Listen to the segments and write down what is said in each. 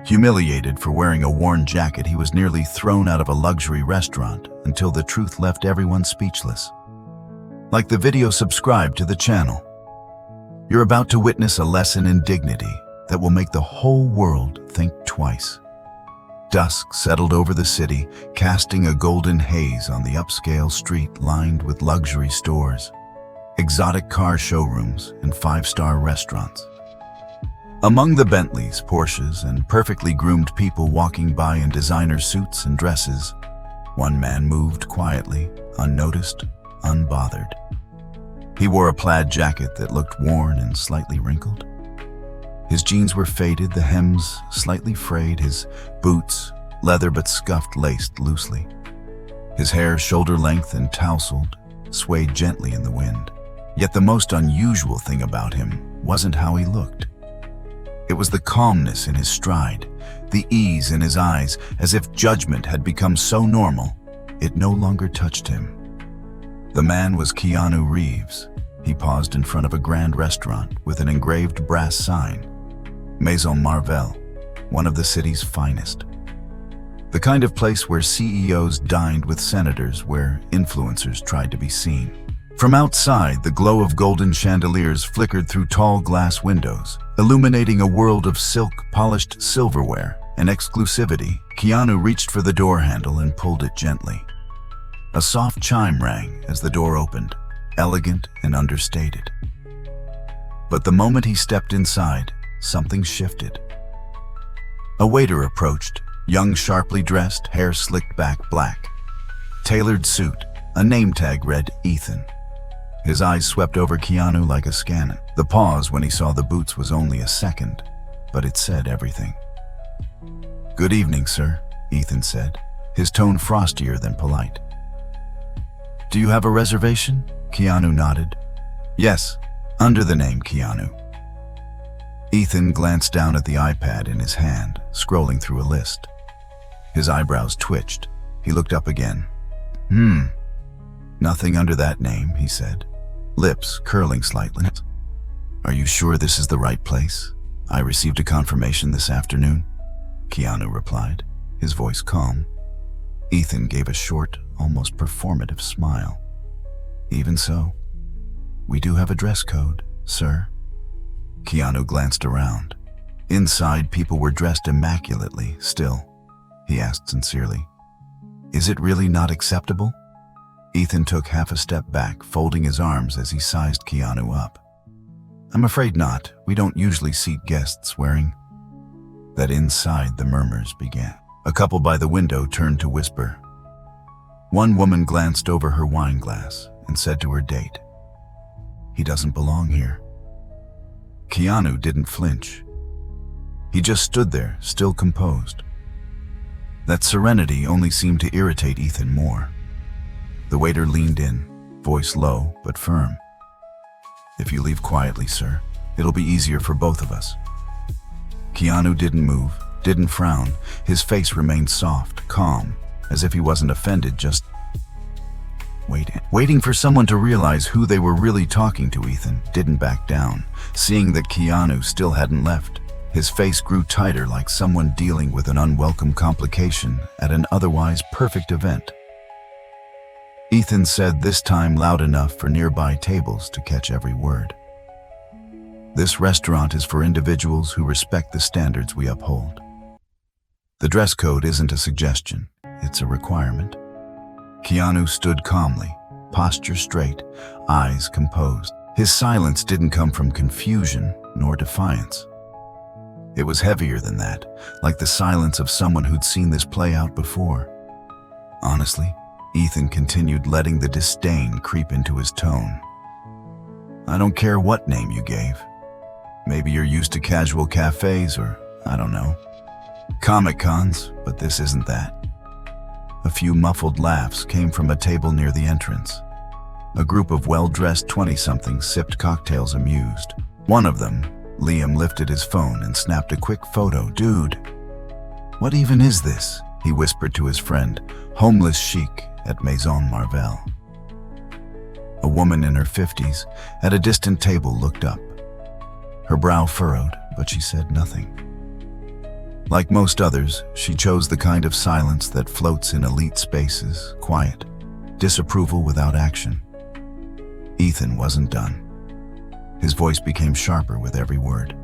Humiliated for wearing a worn jacket, he was nearly thrown out of a luxury restaurant until the truth left everyone speechless. Like the video, subscribe to the channel. You're about to witness a lesson in dignity that will make the whole world think twice. Dusk settled over the city, casting a golden haze on the upscale street lined with luxury stores, exotic car showrooms, and five-star restaurants. Among the Bentleys, Porsches, and perfectly groomed people walking by in designer suits and dresses, one man moved quietly, unnoticed, unbothered. He wore a plaid jacket that looked worn and slightly wrinkled. His jeans were faded, the hems slightly frayed, his boots, leather but scuffed, laced loosely. His hair, shoulder length and tousled, swayed gently in the wind. Yet the most unusual thing about him wasn't how he looked. It was the calmness in his stride, the ease in his eyes, as if judgment had become so normal, it no longer touched him. The man was Keanu Reeves. He paused in front of a grand restaurant with an engraved brass sign, Maison Marvel, one of the city's finest. The kind of place where CEOs dined with senators, where influencers tried to be seen. From outside, the glow of golden chandeliers flickered through tall glass windows, illuminating a world of silk, polished silverware, and exclusivity. Keanu reached for the door handle and pulled it gently. A soft chime rang as the door opened, elegant and understated. But the moment he stepped inside, something shifted. A waiter approached, young, sharply dressed, hair slicked back black. Tailored suit, a name tag read Ethan. His eyes swept over Keanu like a scanner. The pause when he saw the boots was only a second, but it said everything. "Good evening, sir," Ethan said, his tone frostier than polite. "Do you have a reservation?" Keanu nodded. "Yes, under the name Keanu." Ethan glanced down at the iPad in his hand, scrolling through a list. His eyebrows twitched. He looked up again. "Nothing under that name," he said, lips curling slightly. "Are you sure this is the right place? I received a confirmation this afternoon," Keanu replied, his voice calm. Ethan gave a short, almost performative smile. "Even so, we do have a dress code, sir." Keanu glanced around. Inside, people were dressed immaculately. Still, he asked sincerely, "Is it really not acceptable?" Ethan took half a step back, folding his arms as he sized Keanu up. "I'm afraid not. We don't usually seat guests wearing..." That inside the murmurs began. A couple by the window turned to whisper. One woman glanced over her wine glass and said to her date, "He doesn't belong here." Keanu didn't flinch. He just stood there, still composed. That serenity only seemed to irritate Ethan more. The waiter leaned in, voice low but firm. "If you leave quietly, sir, it'll be easier for both of us." Keanu didn't move, didn't frown. His face remained soft, calm, as if he wasn't offended, just waiting for someone to realize who they were really talking to. Ethan didn't back down. Seeing that Keanu still hadn't left, his face grew tighter, like someone dealing with an unwelcome complication at an otherwise perfect event. Ethan said, this time loud enough for nearby tables to catch every word. "This restaurant is for individuals who respect the standards we uphold. The dress code isn't a suggestion, it's a requirement." Keanu stood calmly, posture straight, eyes composed. His silence didn't come from confusion nor defiance. It was heavier than that, like the silence of someone who'd seen this play out before. "Honestly," Ethan continued, letting the disdain creep into his tone, "I don't care what name you gave. Maybe you're used to casual cafes or, I don't know, Comic-Cons, but this isn't that." A few muffled laughs came from a table near the entrance. A group of well-dressed 20-somethings sipped cocktails amused. One of them, Liam, lifted his phone and snapped a quick photo. "Dude, what even is this?" he whispered to his friend, homeless chic at Maison Marvel. A woman in her 50s, at a distant table, looked up. Her brow furrowed, but she said nothing. Like most others, she chose the kind of silence that floats in elite spaces, quiet, disapproval without action. Ethan wasn't done. His voice became sharper with every word.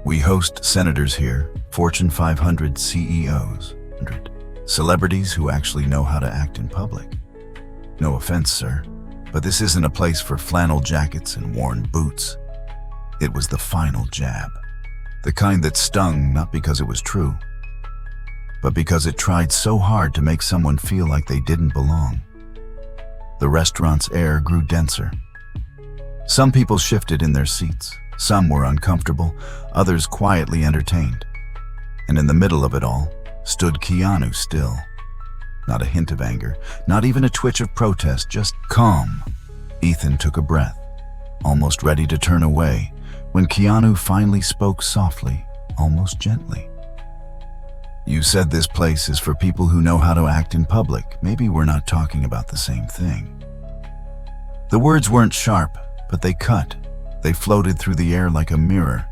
We host senators here, Fortune 500 CEOs, celebrities who actually know how to act in public. No offense, sir, but this isn't a place for flannel jackets and worn boots. It was the final jab. The kind that stung not because it was true, but because it tried so hard to make someone feel like they didn't belong. The restaurant's air grew denser. Some people shifted in their seats. Some were uncomfortable, others quietly entertained. And in the middle of it all stood Keanu still. Not a hint of anger, not even a twitch of protest, just calm. Ethan took a breath, almost ready to turn away, when Keanu finally spoke softly, almost gently. You said this place is for people who know how to act in public. Maybe we're not talking about the same thing. The words weren't sharp, but they cut. They floated through the air like a mirror,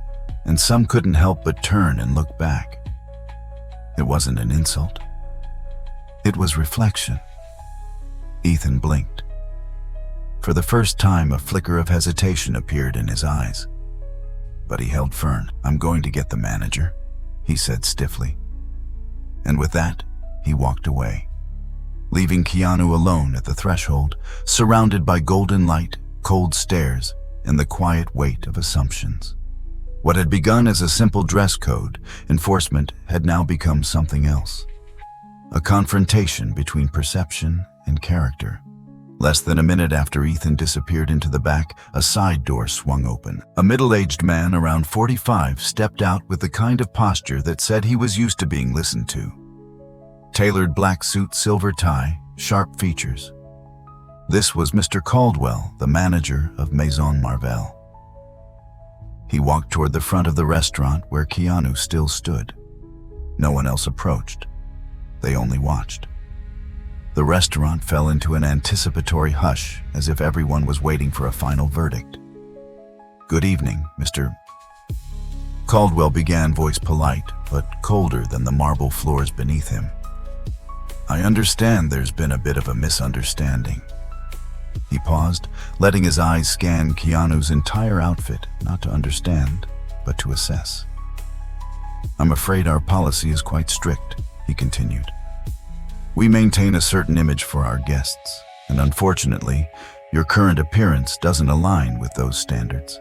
and some couldn't help but turn and look back. It wasn't an insult. It was reflection. Ethan blinked. For the first time, a flicker of hesitation appeared in his eyes. But he held firm. I'm going to get the manager, he said stiffly. And with that, he walked away, leaving Keanu alone at the threshold, surrounded by golden light, cold stares, and the quiet weight of assumptions. What had begun as a simple dress code, enforcement had now become something else. A confrontation between perception and character. Less than a minute after Ethan disappeared into the back, a side door swung open. A middle-aged man around 45 stepped out with the kind of posture that said he was used to being listened to. Tailored black suit, silver tie, sharp features. This was Mr. Caldwell, the manager of Maison Marvell. He walked toward the front of the restaurant where Keanu still stood. No one else approached. They only watched. The restaurant fell into an anticipatory hush, as if everyone was waiting for a final verdict. Good evening, Mr. Caldwell began, voice polite, but colder than the marble floors beneath him. I understand there's been a bit of a misunderstanding. He paused, letting his eyes scan Keanu's entire outfit, not to understand, but to assess. I'm afraid our policy is quite strict, he continued. We maintain a certain image for our guests, and unfortunately, your current appearance doesn't align with those standards.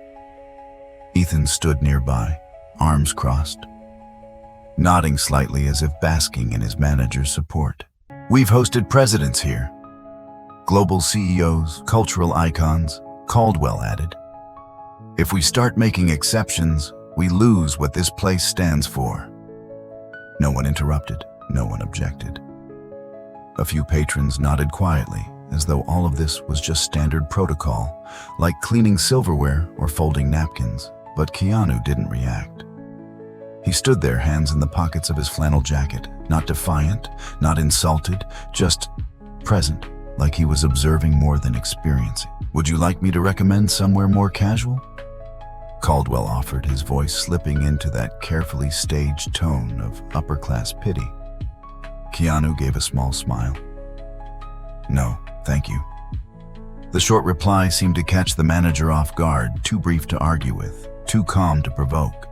Ethan stood nearby, arms crossed, nodding slightly as if basking in his manager's support. We've hosted presidents here, global CEOs, cultural icons, Caldwell added. If we start making exceptions, we lose what this place stands for. No one interrupted, no one objected. A few patrons nodded quietly, as though all of this was just standard protocol, like cleaning silverware or folding napkins, but Keanu didn't react. He stood there, hands in the pockets of his flannel jacket, not defiant, not insulted, just present, like he was observing more than experiencing. Would you like me to recommend somewhere more casual? Caldwell offered, his voice slipping into that carefully staged tone of upper-class pity. Keanu gave a small smile. No, thank you. The short reply seemed to catch the manager off guard, too brief to argue with, too calm to provoke.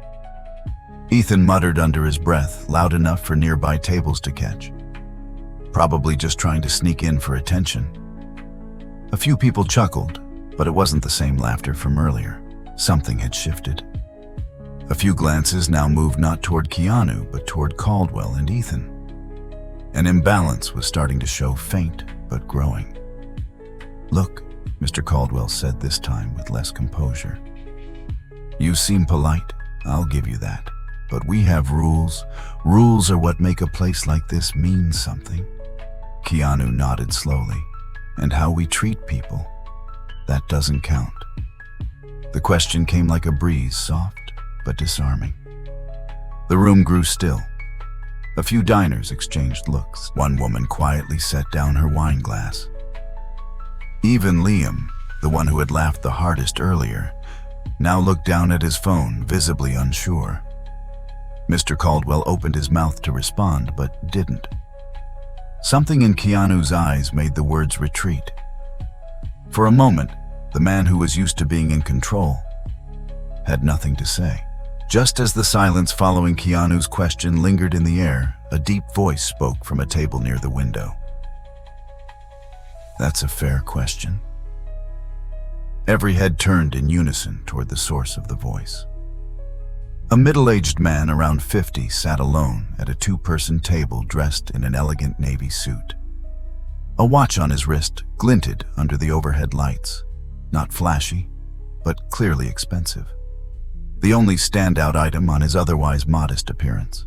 Ethan muttered under his breath, loud enough for nearby tables to catch. Probably just trying to sneak in for attention. A few people chuckled, but it wasn't the same laughter from earlier. Something had shifted. A few glances now moved not toward Keanu, but toward Caldwell and Ethan. An imbalance was starting to show, faint but growing. Look, Mr. Caldwell said this time with less composure. You seem polite, I'll give you that. But we have rules. Rules are what make a place like this mean something. Keanu nodded slowly. And how we treat people, that doesn't count. The question came like a breeze, soft but disarming. The room grew still. A few diners exchanged looks. One woman quietly set down her wine glass. Even Liam, the one who had laughed the hardest earlier, now looked down at his phone, visibly unsure. Mr. Caldwell opened his mouth to respond, but didn't. Something in Keanu's eyes made the words retreat. For a moment, the man who was used to being in control had nothing to say. Just as the silence following Keanu's question lingered in the air, a deep voice spoke from a table near the window. "That's a fair question." Every head turned in unison toward the source of the voice. A middle-aged man around 50 sat alone at a two-person table dressed in an elegant navy suit. A watch on his wrist glinted under the overhead lights, not flashy, but clearly expensive. The only standout item on his otherwise modest appearance.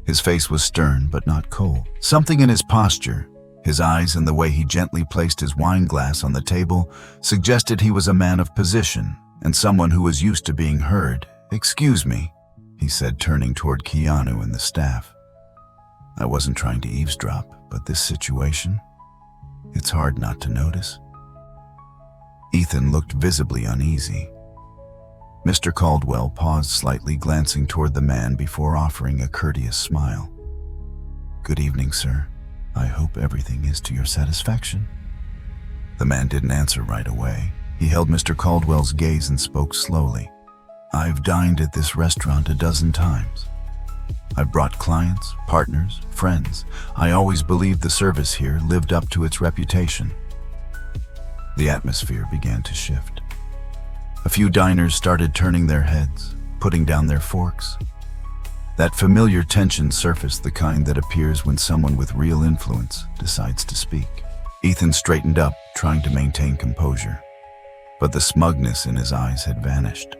His face was stern but not cold. Something in his posture, his eyes and the way he gently placed his wine glass on the table suggested he was a man of position and someone who was used to being heard. "Excuse me," he said, turning toward Keanu and the staff. "I wasn't trying to eavesdrop, but this situation, it's hard not to notice." Ethan looked visibly uneasy. Mr. Caldwell paused slightly, glancing toward the man before offering a courteous smile. "Good evening, sir. I hope everything is to your satisfaction." The man didn't answer right away. He held Mr. Caldwell's gaze and spoke slowly. "I've dined at this restaurant a dozen times. I've brought clients, partners, friends. I always believed the service here lived up to its reputation." The atmosphere began to shift. A few diners started turning their heads, putting down their forks. That familiar tension surfaced, the kind that appears when someone with real influence decides to speak. Ethan straightened up, trying to maintain composure, but the smugness in his eyes had vanished.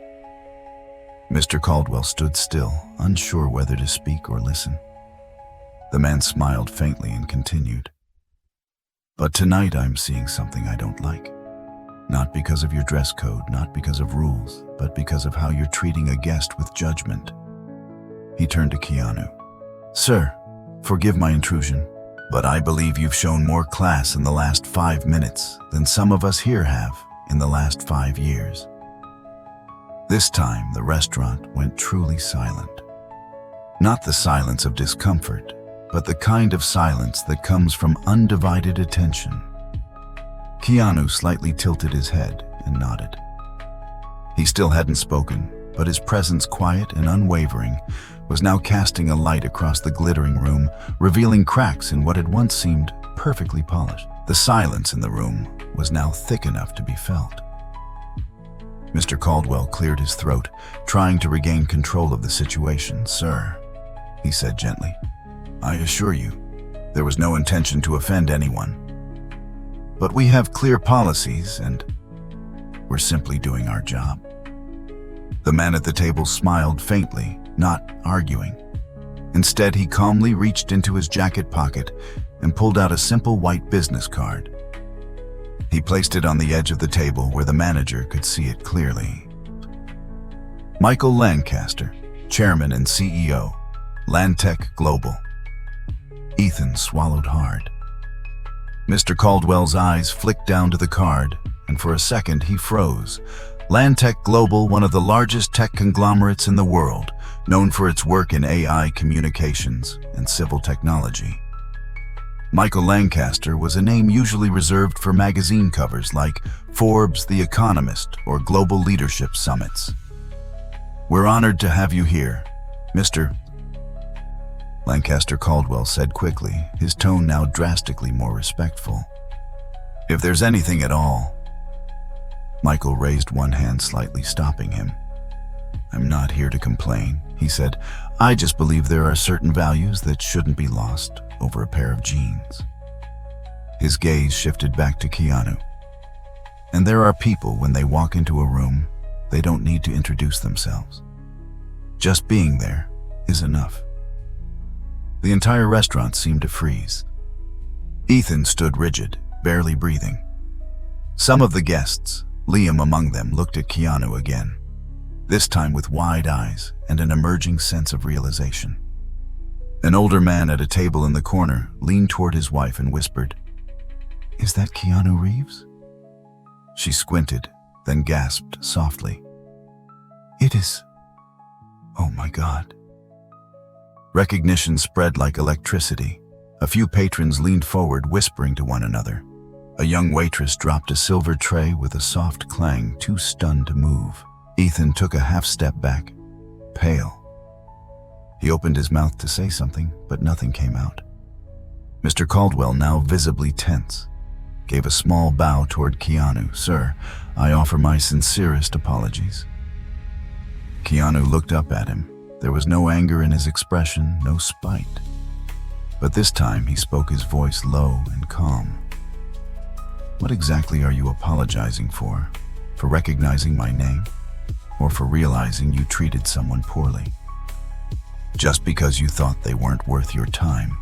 Mr. Caldwell stood still, unsure whether to speak or listen. The man smiled faintly and continued. "But tonight I'm seeing something I don't like. Not because of your dress code, not because of rules, but because of how you're treating a guest with judgment." He turned to Keanu. "Sir, forgive my intrusion, but I believe you've shown more class in the last 5 minutes than some of us here have in the last 5 years." This time, the restaurant went truly silent. Not the silence of discomfort, but the kind of silence that comes from undivided attention. Keanu slightly tilted his head and nodded. He still hadn't spoken, but his presence, quiet and unwavering, was now casting a light across the glittering room, revealing cracks in what had once seemed perfectly polished. The silence in the room was now thick enough to be felt. Mr. Caldwell cleared his throat, trying to regain control of the situation. "Sir," he said gently, "I assure you, there was no intention to offend anyone. But we have clear policies and we're simply doing our job." The man at the table smiled faintly, not arguing. Instead, he calmly reached into his jacket pocket and pulled out a simple white business card. He placed it on the edge of the table where the manager could see it clearly. "Michael Lancaster, Chairman and CEO, Lantech Global." Ethan swallowed hard. Mr. Caldwell's eyes flicked down to the card, and for a second he froze. Lantech Global, one of the largest tech conglomerates in the world, known for its work in AI communications and civil technology. Michael Lancaster was a name usually reserved for magazine covers like Forbes, The Economist, or Global Leadership Summits. "We're honored to have you here, Mr. Lancaster," Caldwell said quickly, his tone now drastically more respectful. "If there's anything at all—" Michael raised one hand, slightly stopping him. "I'm not here to complain," he said. "I just believe there are certain values that shouldn't be lost over a pair of jeans." His gaze shifted back to Keanu. "And there are people, when they walk into a room, they don't need to introduce themselves. Just being there is enough." The entire restaurant seemed to freeze. Ethan stood rigid, barely breathing. Some of the guests, Liam among them, looked at Keanu again, this time with wide eyes and an emerging sense of realization. An older man at a table in the corner leaned toward his wife and whispered, "Is that Keanu Reeves?" She squinted, then gasped softly, "It is. Oh my God." Recognition spread like electricity. A few patrons leaned forward, whispering to one another. A young waitress dropped a silver tray with a soft clang, too stunned to move. Ethan took a half step back, pale. He opened his mouth to say something, but nothing came out. Mr. Caldwell, now visibly tense, gave a small bow toward Keanu. "Sir, I offer my sincerest apologies." Keanu looked up at him. There was no anger in his expression, no spite. But this time he spoke, his voice low and calm. "What exactly are you apologizing for? For recognizing my name? Or for realizing you treated someone poorly? Just because you thought they weren't worth your time?"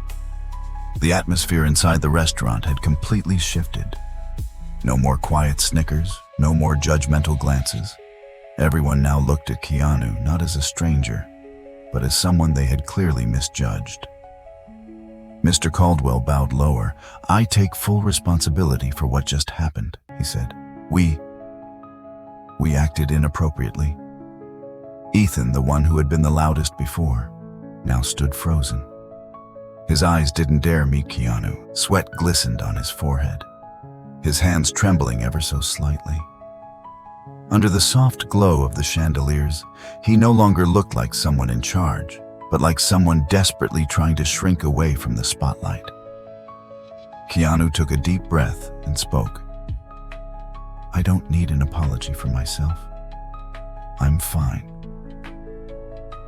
The atmosphere inside the restaurant had completely shifted. No more quiet snickers, no more judgmental glances. Everyone now looked at Keanu not as a stranger, but as someone they had clearly misjudged. Mr. Caldwell bowed lower. "I take full responsibility for what just happened," he said. We acted inappropriately." Ethan, the one who had been the loudest before, now stood frozen. His eyes didn't dare meet Keanu. Sweat glistened on his forehead, his hands trembling ever so slightly. Under the soft glow of the chandeliers, he no longer looked like someone in charge, but like someone desperately trying to shrink away from the spotlight. Keanu took a deep breath and spoke. "I don't need an apology for myself. I'm fine.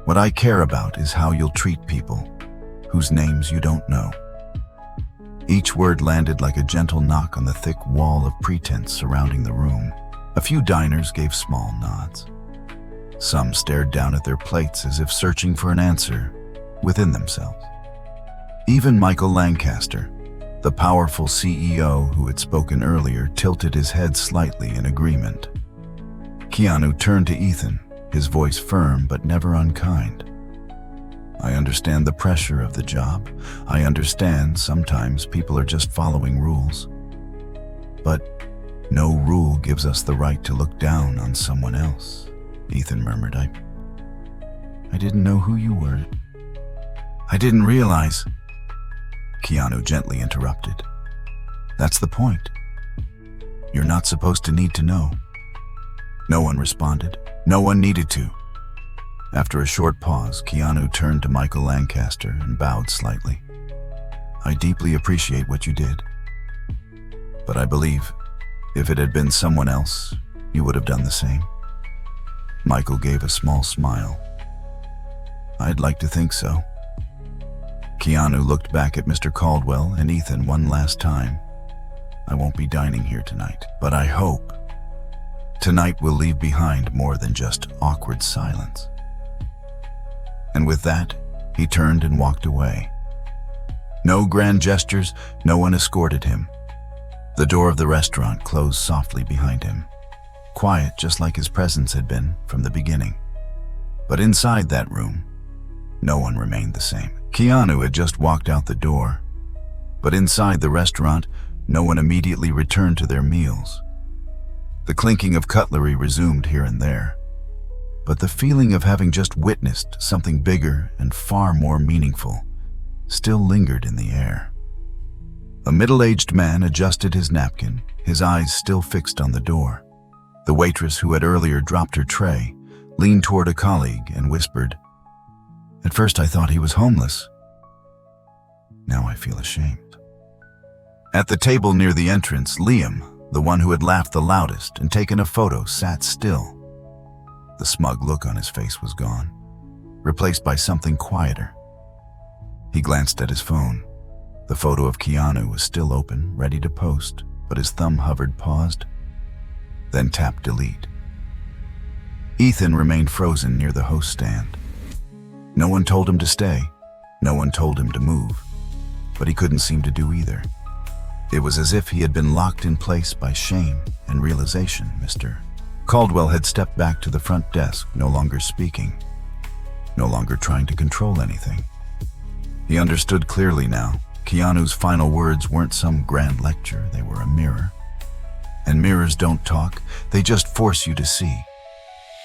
What I care about is how you'll treat people whose names you don't know." Each word landed like a gentle knock on the thick wall of pretense surrounding the room. A few diners gave small nods. Some stared down at their plates as if searching for an answer within themselves. Even Michael Lancaster, the powerful CEO who had spoken earlier, tilted his head slightly in agreement. Keanu turned to Ethan, his voice firm but never unkind. "I understand the pressure of the job. I understand sometimes people are just following rules. But no rule gives us the right to look down on someone else," Ethan murmured. I didn't know who you were." "I didn't realize," Keanu gently interrupted. "That's the point. You're not supposed to need to know." No one responded. No one needed to. After a short pause, Keanu turned to Michael Lancaster and bowed slightly. "I deeply appreciate what you did. But I believe if it had been someone else, you would have done the same." Michael gave a small smile. "I'd like to think so." Keanu looked back at Mr. Caldwell and Ethan one last time. "I won't be dining here tonight, but I hope tonight will leave behind more than just awkward silence." And with that, he turned and walked away. No grand gestures, no one escorted him. The door of the restaurant closed softly behind him, quiet just like his presence had been from the beginning. But inside that room, no one remained the same. Keanu had just walked out the door, but inside the restaurant, no one immediately returned to their meals. The clinking of cutlery resumed here and there, but the feeling of having just witnessed something bigger and far more meaningful still lingered in the air. A middle-aged man adjusted his napkin, his eyes still fixed on the door. The waitress, who had earlier dropped her tray, leaned toward a colleague and whispered, "At first I thought he was homeless. Now I feel ashamed." At the table near the entrance, Liam, the one who had laughed the loudest and taken a photo, sat still. The smug look on his face was gone, replaced by something quieter. He glanced at his phone. The photo of Keanu was still open, ready to post, but his thumb hovered, paused, then tapped delete. Ethan remained frozen near the host stand. No one told him to stay. No one told him to move, but he couldn't seem to do either. It was as if he had been locked in place by shame and realization. Mr. Caldwell had stepped back to the front desk, no longer speaking, no longer trying to control anything. He understood clearly now. Keanu's final words weren't some grand lecture, they were a mirror. And mirrors don't talk, they just force you to see.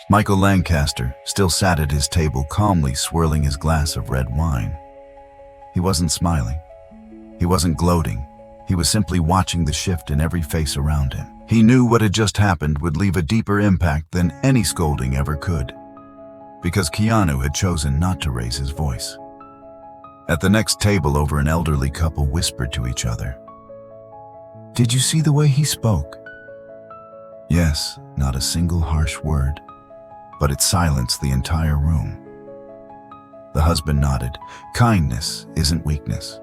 Michael Lancaster still sat at his table, calmly swirling his glass of red wine. He wasn't smiling. He wasn't gloating. He was simply watching the shift in every face around him. He knew what had just happened would leave a deeper impact than any scolding ever could, because Keanu had chosen not to raise his voice. At the next table over, an elderly couple whispered to each other. "Did you see the way he spoke?" Yes, not a single harsh word, but it silenced the entire room. The husband nodded. Kindness isn't weakness.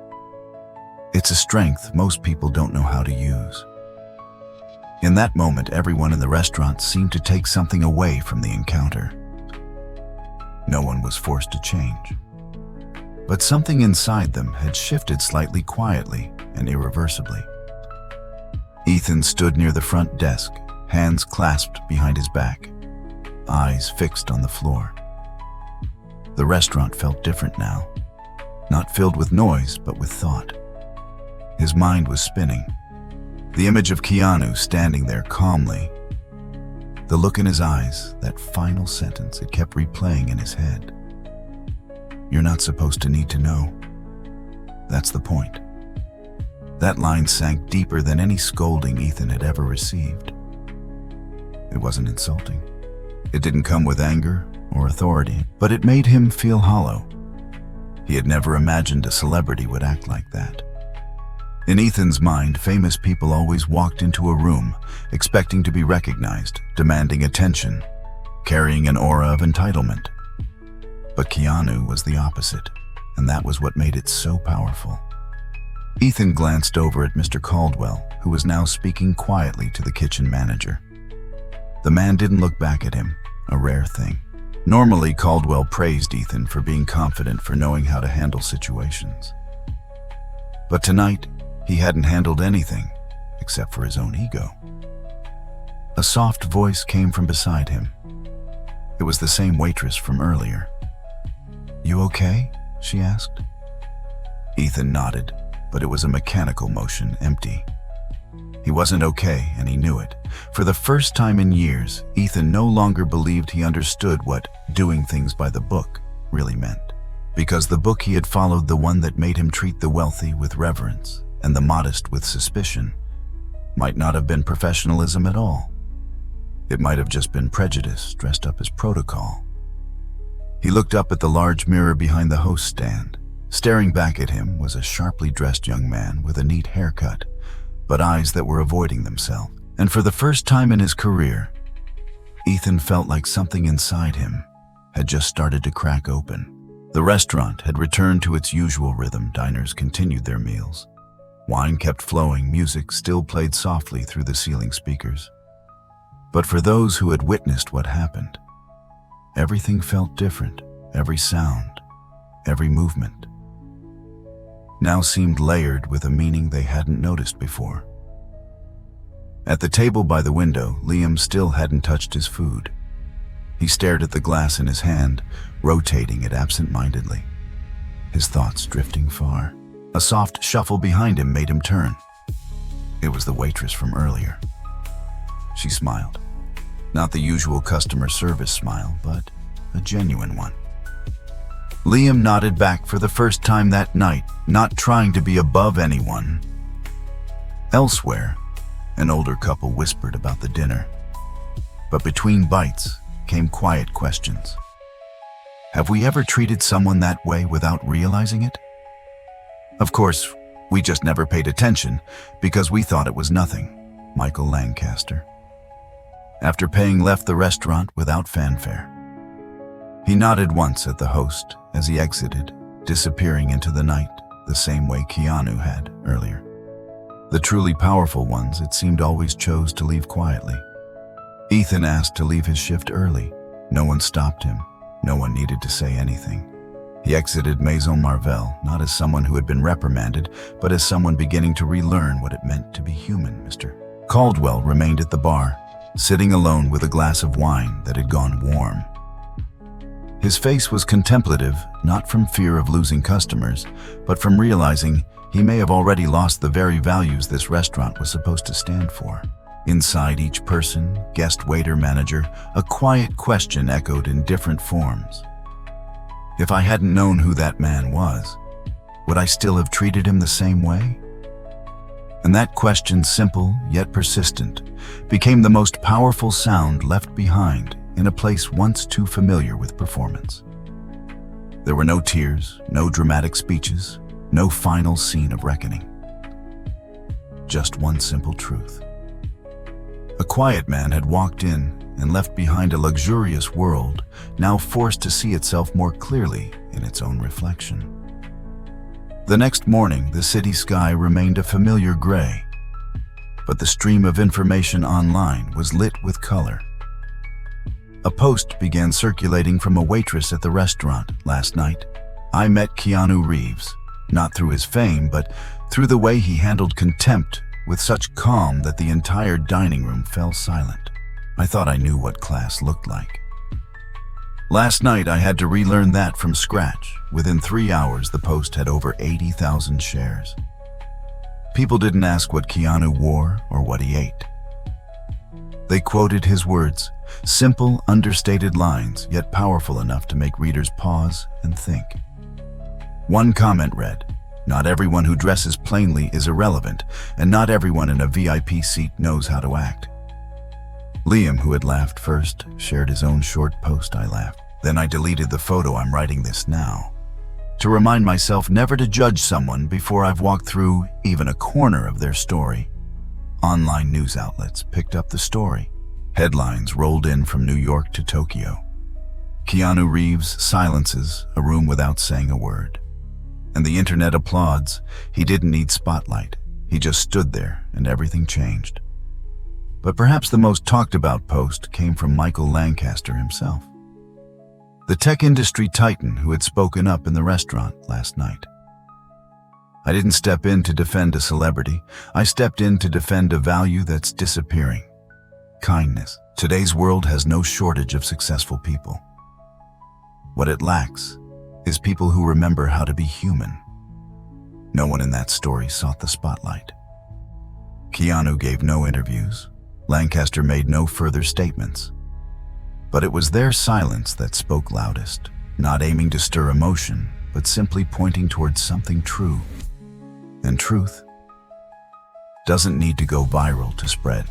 It's a strength most people don't know how to use. In that moment, everyone in the restaurant seemed to take something away from the encounter. No one was forced to change. But something inside them had shifted slightly, quietly and irreversibly. Ethan stood near the front desk, hands clasped behind his back, eyes fixed on the floor. The restaurant felt different now, not filled with noise, but with thought. His mind was spinning. The image of Keanu standing there calmly, the look in his eyes, that final sentence, it kept replaying in his head. "You're not supposed to need to know. That's the point." That line sank deeper than any scolding Ethan had ever received. It wasn't insulting. It didn't come with anger or authority, but it made him feel hollow. He had never imagined a celebrity would act like that. In Ethan's mind, famous people always walked into a room, expecting to be recognized, demanding attention, carrying an aura of entitlement. But Keanu was the opposite, and that was what made it so powerful. Ethan glanced over at Mr. Caldwell, who was now speaking quietly to the kitchen manager. The man didn't look back at him, a rare thing. Normally, Caldwell praised Ethan for being confident, for knowing how to handle situations. But tonight, he hadn't handled anything except for his own ego. A soft voice came from beside him. It was the same waitress from earlier. "You okay?" she asked. Ethan nodded, but it was a mechanical motion, empty. He wasn't okay, and he knew it. For the first time in years, Ethan no longer believed he understood what doing things by the book really meant. Because the book he had followed, the one that made him treat the wealthy with reverence and the modest with suspicion, might not have been professionalism at all. It might have just been prejudice dressed up as protocol. He looked up at the large mirror behind the host stand. Staring back at him was a sharply dressed young man with a neat haircut, but eyes that were avoiding themselves. And for the first time in his career, Ethan felt like something inside him had just started to crack open. The restaurant had returned to its usual rhythm. Diners continued their meals. Wine kept flowing, music still played softly through the ceiling speakers. But for those who had witnessed what happened, everything felt different. Every sound, every movement, now seemed layered with a meaning they hadn't noticed before. At the table by the window, Liam still hadn't touched his food. He stared at the glass in his hand, rotating it absent-mindedly, his thoughts drifting far. A soft shuffle behind him made him turn. It was the waitress from earlier. She smiled. Not the usual customer service smile, but a genuine one. Liam nodded back for the first time that night, not trying to be above anyone. Elsewhere, an older couple whispered about the dinner. But between bites came quiet questions. Have we ever treated someone that way without realizing it? Of course, we just never paid attention because we thought it was nothing. Michael Lancaster, after paying, left the restaurant without fanfare. He nodded once at the host as he exited, disappearing into the night the same way Keanu had earlier. The truly powerful ones, it seemed, always chose to leave quietly. Ethan asked to leave his shift early. No one stopped him. No one needed to say anything. He exited Maison Marvell, not as someone who had been reprimanded, but as someone beginning to relearn what it meant to be human. Mr. Caldwell remained at the bar, sitting alone with a glass of wine that had gone warm. His face was contemplative, not from fear of losing customers, but from realizing he may have already lost the very values this restaurant was supposed to stand for. Inside each person, guest, waiter, manager, a quiet question echoed in different forms. If I hadn't known who that man was, would I still have treated him the same way? And that question, simple yet persistent, became the most powerful sound left behind in a place once too familiar with performance. There were no tears, no dramatic speeches, no final scene of reckoning. Just one simple truth. A quiet man had walked in and left behind a luxurious world, now forced to see itself more clearly in its own reflection. The next morning, the city sky remained a familiar gray, but the stream of information online was lit with color. A post began circulating from a waitress at the restaurant last night. I met Keanu Reeves, not through his fame, but through the way he handled contempt with such calm that the entire dining room fell silent. I thought I knew what class looked like. Last night, I had to relearn that from scratch. Within 3 hours, the post had over 80,000 shares. People didn't ask what Keanu wore or what he ate. They quoted his words, simple, understated lines, yet powerful enough to make readers pause and think. One comment read, "Not everyone who dresses plainly is irrelevant, and not everyone in a VIP seat knows how to act." Liam, who had laughed first, shared his own short post. I laughed. Then I deleted the photo. I'm writing this now to remind myself never to judge someone before I've walked through even a corner of their story. Online news outlets picked up the story. Headlines rolled in from New York to Tokyo. Keanu Reeves silences a room without saying a word. And the internet applauds. He didn't need spotlight. He just stood there and everything changed. But perhaps the most talked about post came from Michael Lancaster himself, the tech industry titan who had spoken up in the restaurant last night. I didn't step in to defend a celebrity. I stepped in to defend a value that's disappearing: kindness. Today's world has no shortage of successful people. What it lacks is people who remember how to be human. No one in that story sought the spotlight. Keanu gave no interviews. Lancaster made no further statements. But it was their silence that spoke loudest, not aiming to stir emotion, but simply pointing towards something true. And truth doesn't need to go viral to spread.